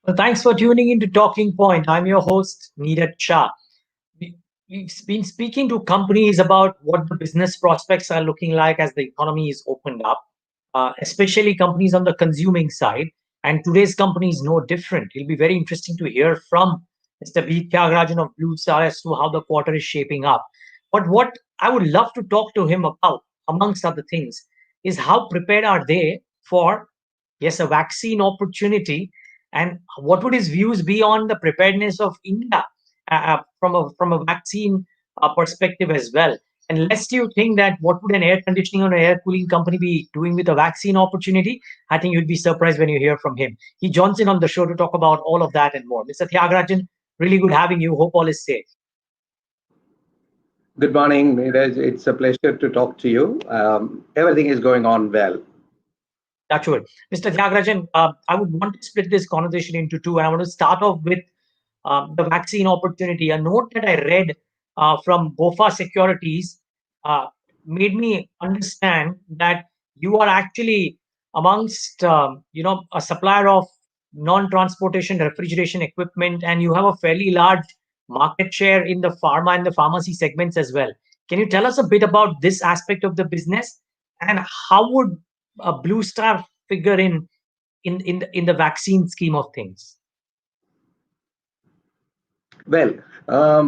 Well, thanks for tuning in to Talking Point. I'm your host, Niraj Shah. We, we've been speaking to companies about what the business prospects are looking like as the economy is opened up, especially companies on the consuming side. And today's company is no different. It'll be very interesting to hear from Mr. B Thiagarajan of Blue Star as to how the quarter is shaping up. But what I would love to talk to him about, amongst other things, is how prepared are they for, yes, a vaccine opportunity, and what would his views be on the preparedness of India from a vaccine perspective as well? And lest you think that what would an air conditioning or an air cooling company be doing with a vaccine opportunity, I think you'd be surprised when you hear from him. He joins in on the show to talk about all of that and more. Mr. Thiagarajan, really good having you. Hope all is safe. Good morning, Niraj. It's a pleasure to talk to you. Everything is going on well. That's good. Mr. Thiagarajan, I would want to split this conversation into two, and I want to start off with the vaccine opportunity. A note that I read from BofA Securities uh, made me understand that you are actually amongst a supplier of non-transportation refrigeration equipment, and you have a fairly large market share in the pharma and the pharmacy segments as well. Can you tell us a bit about this aspect of the business, and how would a Blue Star figure in the vaccine scheme of things? Well,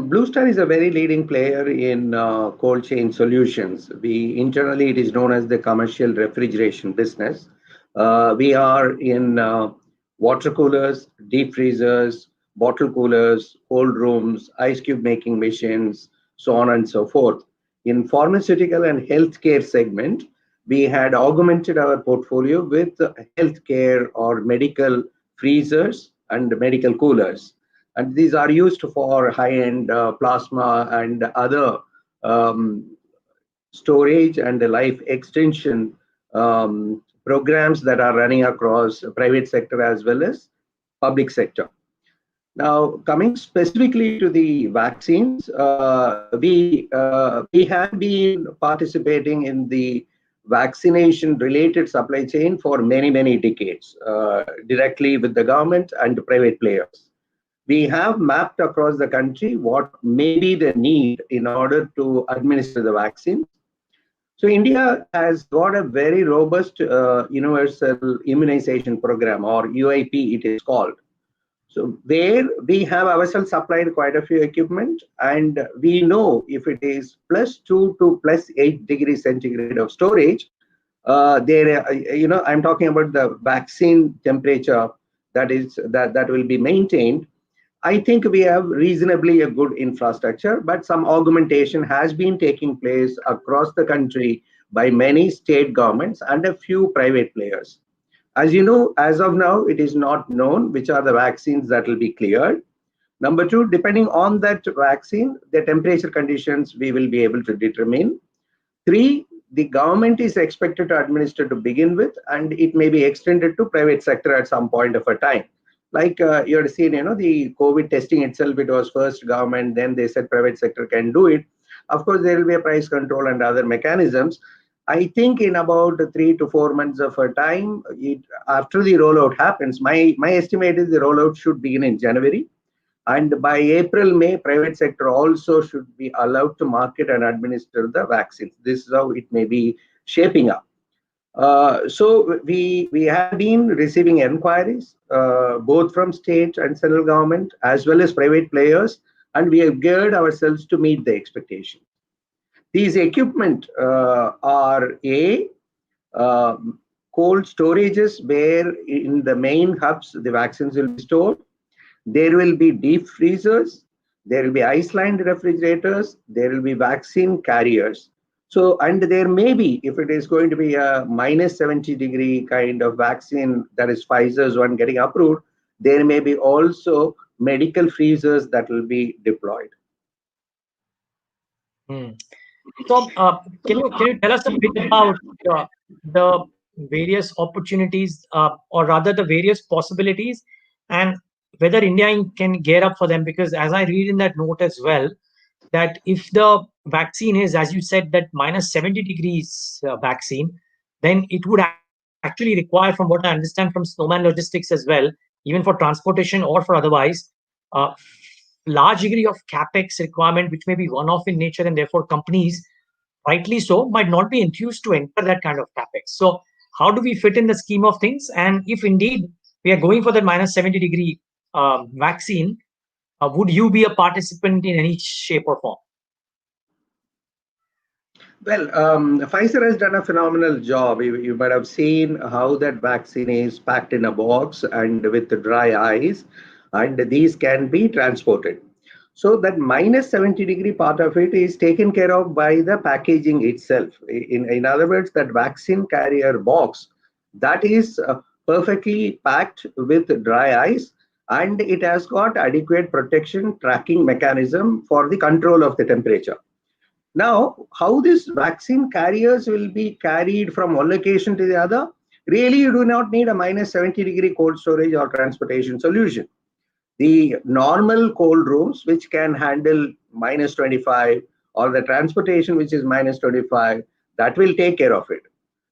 Blue Star is a very leading player in cold chain solutions. We internally it is known as the commercial refrigeration business. We are in water coolers, deep freezers, bottle coolers, cold rooms, ice cube making machines, so on and so forth. In pharmaceutical and healthcare segment, we had augmented our portfolio with healthcare or medical freezers and medical coolers, and these are used for high-end plasma and other um, storage and life extension programs that are running across private sector as well as public sector. Now, coming specifically to the vaccines, we have been participating in the vaccination related supply chain for many decades, directly with the government and private players. We have mapped across the country what may be the need in order to administer the vaccine. So India has got a very robust universal immunization program, or UIP it is called. So where we have ourselves supplied quite a few equipment, and we know if it is +2 to +8 degrees centigrade of storage, I'm talking about the vaccine temperature that will be maintained. I think we have reasonably a good infrastructure, but some augmentation has been taking place across the country by many state governments and a few private players. As you know, as of now, it is not known which are the vaccines that will be cleared. Number two, depending on that vaccine, the temperature conditions we will be able to determine. Three, the government is expected to administer to begin with, and it may be extended to private sector at some point of a time. Like you have seen, the COVID testing itself, it was first government, then they said private sector can do it. Of course, there will be a price control and other mechanisms. I think in about 3 to 4 months of a time, after the rollout happens, my estimate is the rollout should begin in January. And by April, May, private sector also should be allowed to market and administer the vaccines. This is how it may be shaping up. So we have been receiving inquiries both from state and central government as well as private players, and we have geared ourselves to meet the expectation. These equipment are cold storages where in the main hubs the vaccines will be stored. There will be deep freezers, there will be ice-lined refrigerators, there will be vaccine carriers. So, and there may be, if it is going to be a -70-degree kind of vaccine, that is Pfizer's one getting approved, there may be also medical freezers that will be deployed. Hmm. So, can you tell us a bit about the various opportunities, or rather the various possibilities, and whether India can gear up for them? Because as I read in that note as well, that if the vaccine is, as you said, that -70 degrees vaccine, then it would actually require, from what I understand from Snowman Logistics as well, even for transportation or for otherwise, uh, large degree of capex requirement, which may be one-off in nature, and therefore companies, rightly so, might not be enthused to enter that kind of capex. So, how do we fit in the scheme of things? And if indeed we are going for that minus 70-degree vaccine, would you be a participant in any shape or form? Well, Pfizer has done a phenomenal job. You might have seen how that vaccine is packed in a box and with the dry ice, and these can be transported. So that minus 70-degree part of it is taken care of by the packaging itself. In other words, that vaccine carrier box, that is perfectly packed with dry ice, and it has got adequate protection tracking mechanism for the control of the temperature. Now, how this vaccine carriers will be carried from one location to the other? Really, you do not need a minus 70-degree cold storage or transportation solution. The normal cold rooms, which can handle minus 25, or the transportation, which is minus 25, that will take care of it.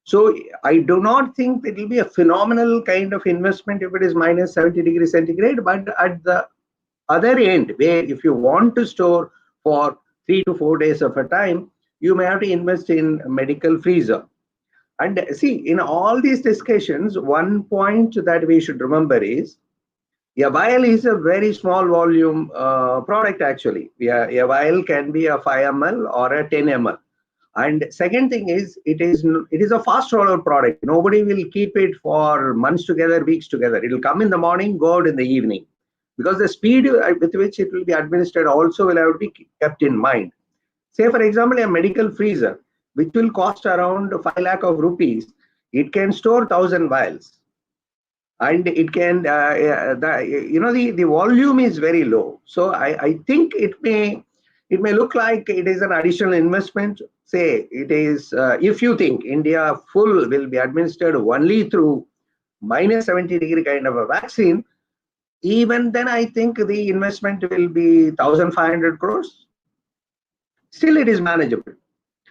So I do not think it will be a phenomenal kind of investment if it is minus 70 degrees centigrade, but at the other end, where if you want to store for 3 to 4 days of a time, you may have to invest in medical freezer. And see, in all these discussions, one point that we should remember is a vial is a very small volume product actually. A vial can be a 5 ml or a 10 ml. And second thing is, it is a fast roller product. Nobody will keep it for months together, weeks together. It will come in the morning, go out in the evening, because the speed with which it will be administered also will have to be kept in mind. Say, for example, a medical freezer, which will cost around 5 lakh of rupees, it can store 1,000 vials, and it can, the volume is very low. So I think it may look like it is an additional investment. Say it is, if you think India full will be administered only through minus 70-degree kind of a vaccine, even then I think the investment will be 1,500 crores. Still, it is manageable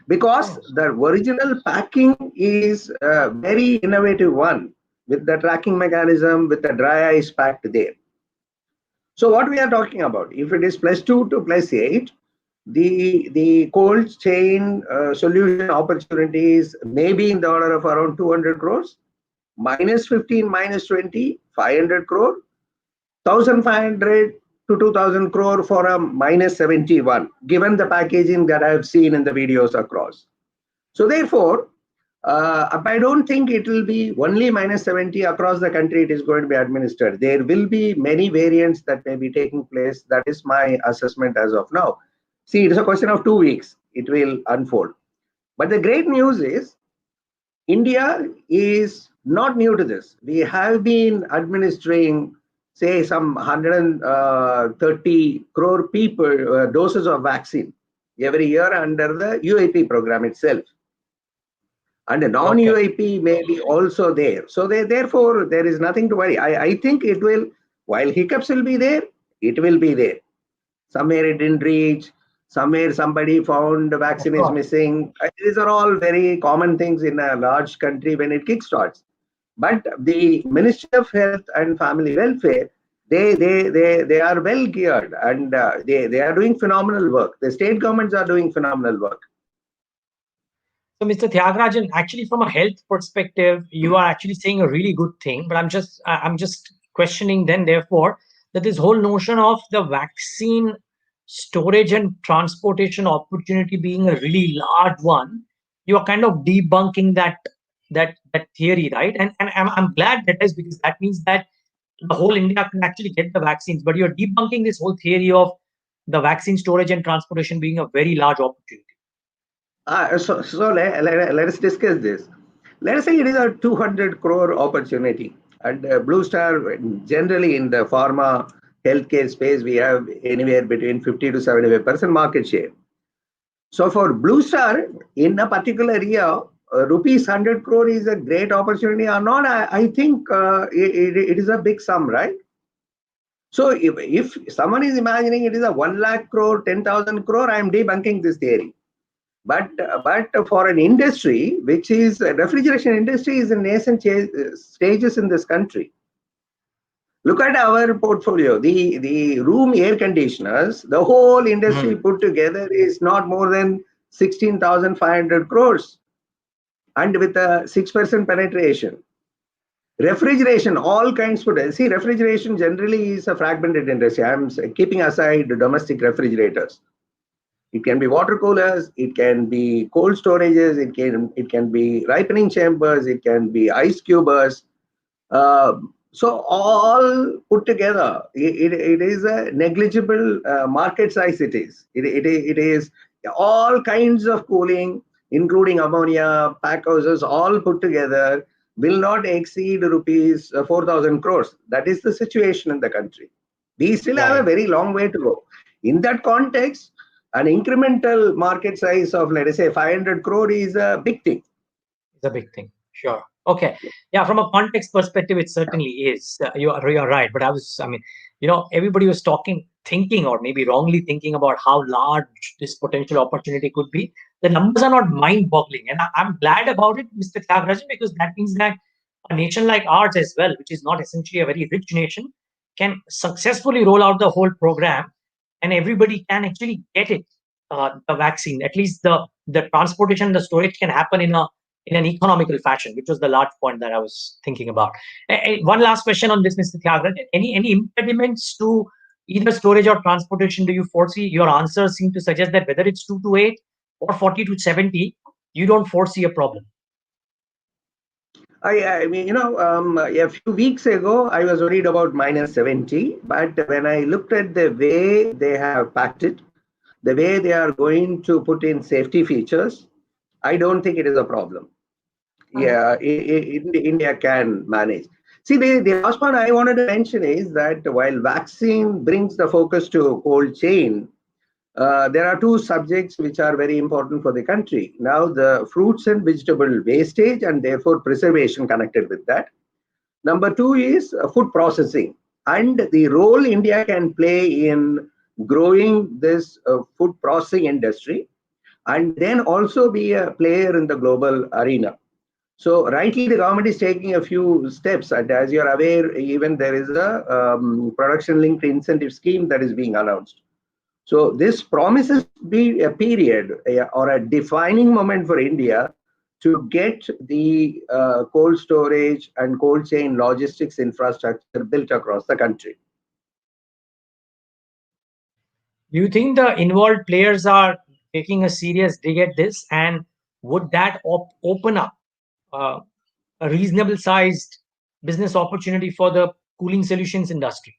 because the original packing is a very innovative one, with the tracking mechanism, with the dry ice packed there. So what we are talking about, if it is +2 to +8, the cold chain solution opportunities may be in the order of around 200 crores, minus 15, minus 20, 500 crore, 1,500 to 2,000 crore for a minus 71, given the packaging that I have seen in the videos across. So therefore, I don't think it will be only minus 70 across the country it is going to be administered. There will be many variants that may be taking place. That is my assessment as of now. See, it is a question of 2 weeks. It will unfold. But the great news is, India is not new to this. We have been administering, say, some 130 crore people doses of vaccine every year under the UAP program itself. And the non-UAP may be also there. So therefore, there is nothing to worry. I think it will, while hiccups will be there, it will be there. Somewhere it didn't reach, somewhere somebody found the vaccine is missing. These are all very common things in a large country when it kickstarts. But the Ministry of Health and Family Welfare, they are well geared, and they are doing phenomenal work. The state governments are doing phenomenal work. So, Mr. Thiagarajan, actually, from a health perspective, you are actually saying a really good thing. But I'm just questioning then, therefore, that this whole notion of the vaccine storage and transportation opportunity being a really large one, you are kind of debunking that theory, right? And I'm glad that is, because that means that the whole India can actually get the vaccines. But you're debunking this whole theory of the vaccine storage and transportation being a very large opportunity. So let us discuss this. Let us say it is a 200 crore opportunity. And Blue Star, generally in the pharma healthcare space, we have anywhere between 50 to 75% market share. So for Blue Star, in a particular year, rupees 100 crore is a great opportunity or not? I think it is a big sum, right? So if someone is imagining it is a 1 lakh crore, 10,000 crore, I am debunking this theory. But for an industry, which is refrigeration industry, is in nascent stages in this country. Look at our portfolio. The room air conditioners, the whole industry Mm. put together is not more than 16,500 crores, and with a 6% penetration. Refrigeration, all kinds of. See, refrigeration generally is a fragmented industry. I'm keeping aside the domestic refrigerators. It can be water coolers, it can be cold storages, it can be ripening chambers, it can be ice cubers. So all put together, it is a negligible market size. It is all kinds of cooling, including ammonia, pack houses, all put together will not exceed rupees 4,000 crores. That is the situation in the country. We still have a Right. very long way to go. In that context, an incremental market size of, let us say, 500 crore is a big thing. It's a big thing. Sure. Okay. Yeah, from a context perspective, it certainly is. You're right. But I mean, everybody was thinking, or maybe wrongly thinking about how large this potential opportunity could be. The numbers are not mind-boggling, and I'm glad about it, Mr. Thiagarajan, because that means that a nation like ours as well, which is not essentially a very rich nation, can successfully roll out the whole program, and everybody can actually get it, the vaccine. At least the transportation, the storage can happen in an economical fashion, which was the large point that I was thinking about. One last question on this, Mr. Thiagarajan. Any impediments to either storage or transportation do you foresee? Your answers seem to suggest that whether it's 2 to 8 or 40 to 70, you don't foresee a problem. I mean, a few weeks ago, I was worried about minus 70. But when I looked at the way they have packed it, the way they are going to put in safety features, I don't think it is a problem. Yeah, India can manage. See, the last one I wanted to mention is that while vaccine brings the focus to cold chain, there are two subjects which are very important for the country. Now, the fruits and vegetable wastage and therefore preservation connected with that. Number two is food processing and the role India can play in growing this food processing industry and then also be a player in the global arena. So rightly, the government is taking a few steps, and as you are aware, even there is a production-linked incentive scheme that is being announced. So this promises to be a period or a defining moment for India to get the cold storage and cold chain logistics infrastructure built across the country. Do you think the involved players are taking a serious dig at this, and would that open up uh, a reasonable sized business opportunity for the cooling solutions industry?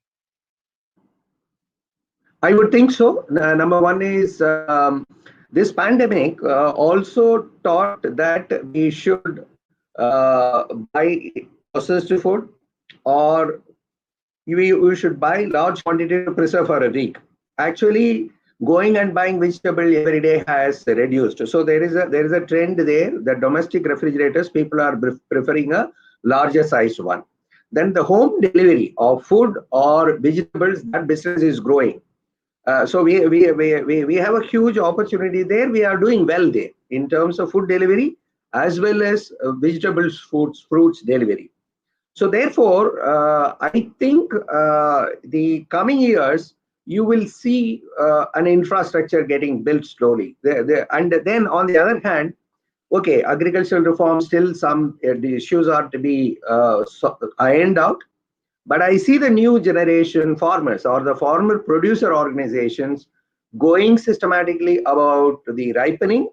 I would think so. Number one is this pandemic also taught that we should buy processed food or we should buy large quantity to preserve for a week. Actually, going and buying vegetable every day has reduced. So there is a trend there. The domestic refrigerators, people are preferring a larger sized one. Then the home delivery of food or vegetables, that business is growing. So we have a huge opportunity there. We are doing well there in terms of food delivery as well as vegetables, fruits delivery. So therefore, I think the coming years, you will see an infrastructure getting built slowly. And then on the other hand, okay, agricultural reform, still some the issues are to be ironed out. But I see the new generation farmers or the farmer producer organizations going systematically about the ripening,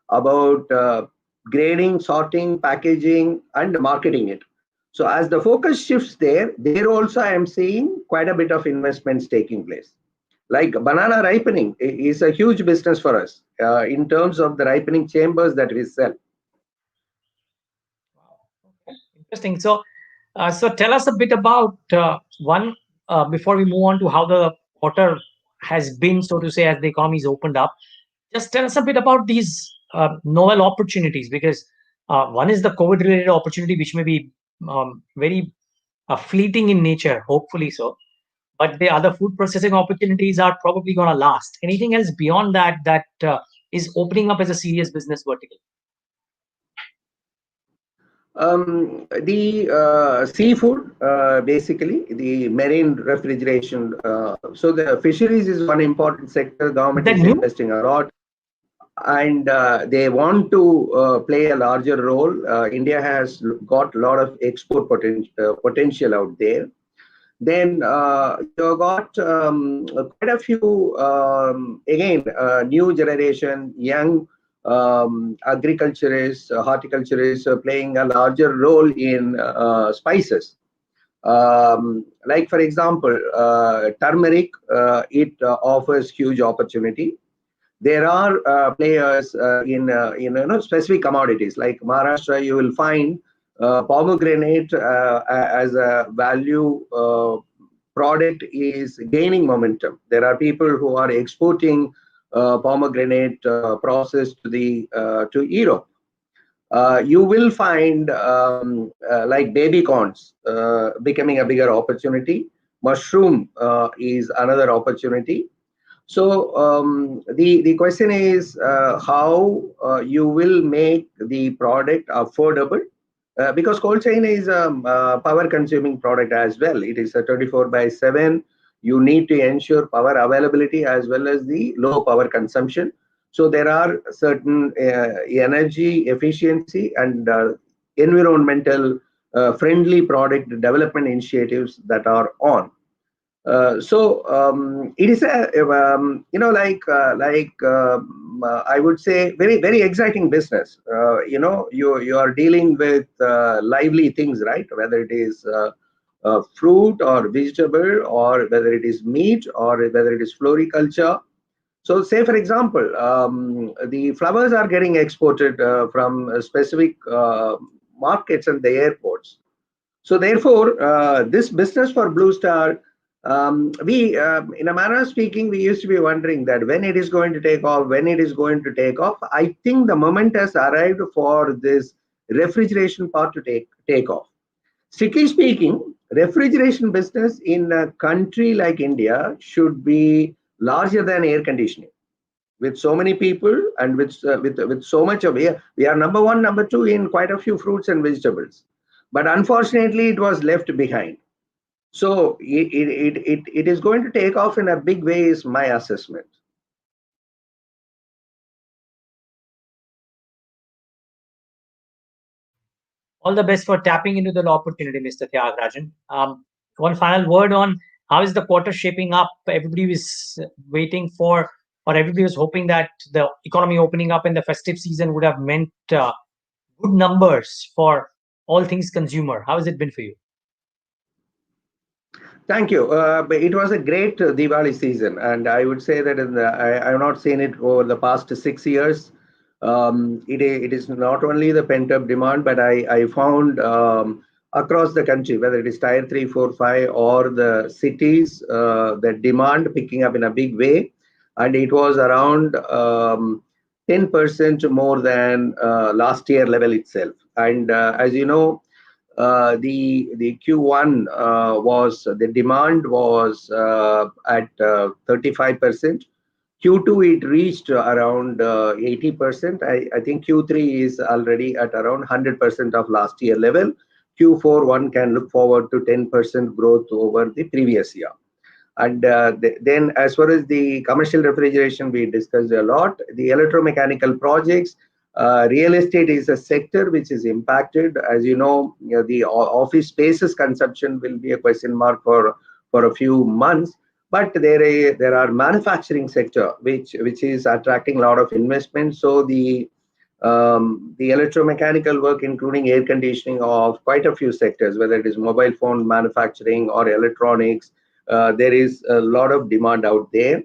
about grading, sorting, packaging, and marketing it. So as the focus shifts there also I am seeing quite a bit of investments taking place. Like banana ripening is a huge business for us in terms of the ripening chambers that we sell. Okay, interesting. So tell us a bit about one before we move on to how the quarter has been, so to say, as the economy's opened up. Just tell us a bit about these novel opportunities, because one is the COVID-related opportunity, which may be very fleeting in nature, hopefully so. But the other food processing opportunities are probably going to last. Anything else beyond that is opening up as a serious business vertical? The seafood, basically the marine refrigeration. So the fisheries is one important sector. Is Government that is new? investing a lot, and they want to play a larger role. India has got a lot of export potential out there. Then you got quite a few, again, new generation, young agriculturists, horticulturists playing a larger role in spices. Like, for example, turmeric, it offers huge opportunity. There are players in specific commodities like Maharashtra. You will find pomegranate as a value product is gaining momentum. There are people who are exporting pomegranate process to Europe. You will find like baby corns becoming a bigger opportunity. Mushroom is another opportunity. So the question is how you will make the product affordable, because cold chain is a power consuming product as well. It is a 24/7. You need to ensure power availability as well as the low power consumption. So there are certain energy efficiency and environmental friendly product development initiatives that are on. It is a I would say very exciting business. You are dealing with lively things, right? Whether it is fruit or vegetable, or whether it is meat, or whether it is floriculture. So, say for example, the flowers are getting exported from specific markets and the airports. So therefore, this business for Blue Star, in a manner of speaking, we used to be wondering that when it is going to take off, when it is going to take off. I think the moment has arrived for this refrigeration part to take off. Strictly speaking, refrigeration business in a country like India should be larger than air conditioning. With so many people and with so much of air, we are number one, number two in quite a few fruits and vegetables, but unfortunately it was left behind. So it is going to take off in a big way is my assessment. All the best for tapping into the opportunity, Mr. Thiagarajan. One final word on how is the quarter shaping up? Everybody was waiting for, or everybody was hoping that the economy opening up in the festive season would have meant good numbers for all things consumer. How has it been for you? Thank you. But it was a great Diwali season, and I would say that I have not seen it over the past 6 years. It is not only the pent up demand, but I found across the country, whether it is tier 3, 4, 5, or the cities, the demand picking up in a big way, and it was around 10% more than last year level itself. And as you know, the Q1 was the demand was at 35%. Q2 it reached around 80%. I think Q3 is already at around 100% of last year level. Q4 one can look forward to 10% growth over the previous year. And then as far as the commercial refrigeration, we discussed a lot. The electromechanical projects, real estate is a sector which is impacted. As the office spaces consumption will be a question mark for a few months. But there are manufacturing sector which is attracting a lot of investment. So the electromechanical work, including air conditioning of quite a few sectors, whether it is mobile phone manufacturing or electronics, there is a lot of demand out there.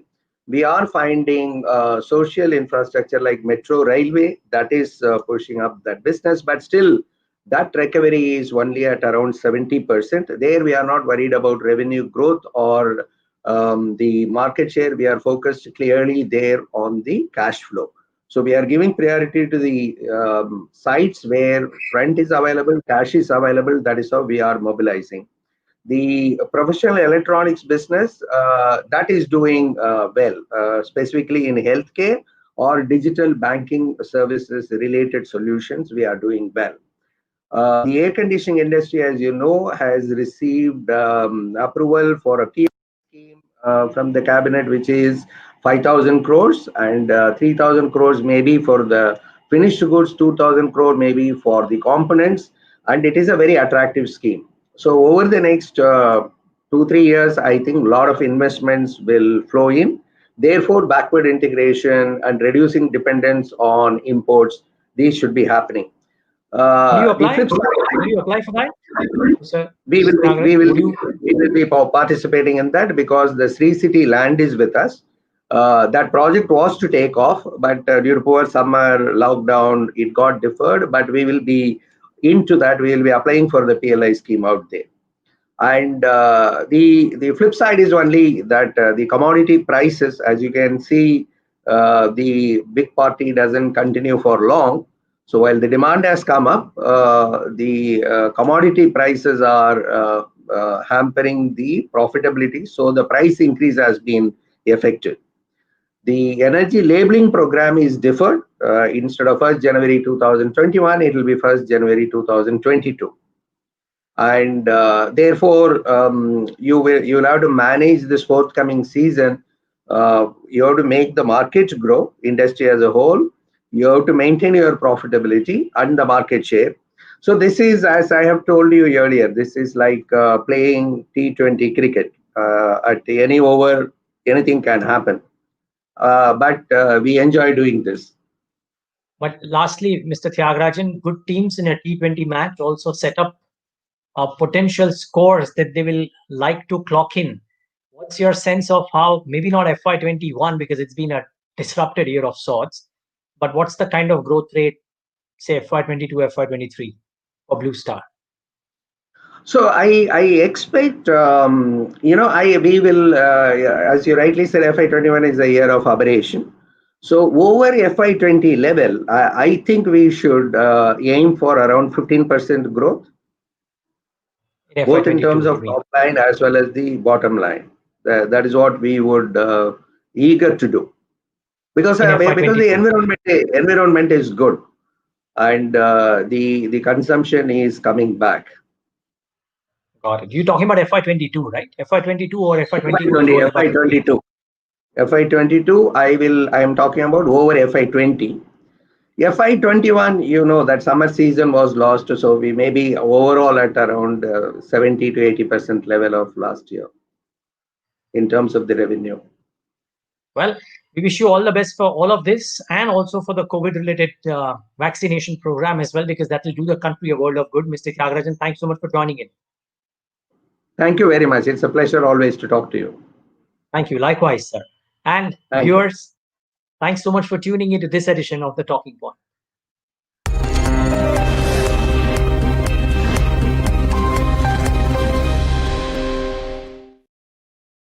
We are finding social infrastructure like metro railway that is pushing up that business, but still that recovery is only at around 70%. There we are not worried about revenue growth or the market share. We are focused clearly there on the cash flow. So we are giving priority to the sites where rent is available, cash is available. That is how we are mobilizing. The professional electronics business, that is doing well, specifically in healthcare or digital banking services related solutions, we are doing well. The air conditioning industry, as you know, has received approval for a key scheme from the cabinet, which is 5,000 crores, and 3,000 crores maybe for the finished goods, 2,000 crore maybe for the components, and it is a very attractive scheme. So over the next 2 3 years, I think a lot of investments will flow in. Therefore, backward integration and reducing dependence on imports, these should be happening. Would you The apply? flip Would you side, apply for that, Mr. we will Mr. be, we Thiagarajan? will Would be, you? we will be participating in that because the Sri City land is with us. That project was to take off, but due to poor summer lockdown, it got deferred. But we will be into that. We will be applying for the PLI scheme out there. And the flip side is only that the commodity prices, as you can see, the big party doesn't continue for long. So while the demand has come up, the commodity prices are hampering the profitability. So the price increase has been effective. The energy labeling program is deferred. Instead of 1st January 2021, it will be 1st January 2022. And therefore you'll have to manage this forthcoming season. You have to make the market grow, industry as a whole. You have to maintain your profitability and the market share. So this is, as I have told you earlier, this is like playing T20 cricket. At any over, anything can happen, but we enjoy doing this. But lastly, Mr. Thiagarajan, good teams in a T20 match also set up potential scores that they will like to clock in. What's your sense of how, maybe not FY21 because it's been a disrupted year of sorts, but what's the kind of growth rate, say FY22, FY23 for Blue Star? So I expect, we will, as you rightly said, FY21 is a year of aberration. So over FY20 level, I think we should aim for around 15% growth, In both in FY22, terms you of mean? top line as well as the bottom line. That is what we would eager to do, because In the FY22. environment is good, and the consumption is coming back. Got it. You're talking about FY22, right? FY22 or FY22 FY20, growth about 15. FY22. FY22, I am talking about over FY20. FY21, you know that summer season was lost, so we may be overall at around 70 to 80% level of last year in terms of the revenue. Well, we wish you all the best for all of this and also for the COVID-related vaccination program as well, because that will do the country a world of good. Mr. Thiagarajan, thanks so much for joining in. Thank you very much. It's a pleasure always to talk to you. Thank you. Likewise, sir. And Thank you. viewers, thanks so much for tuning into this edition of The Talking Point.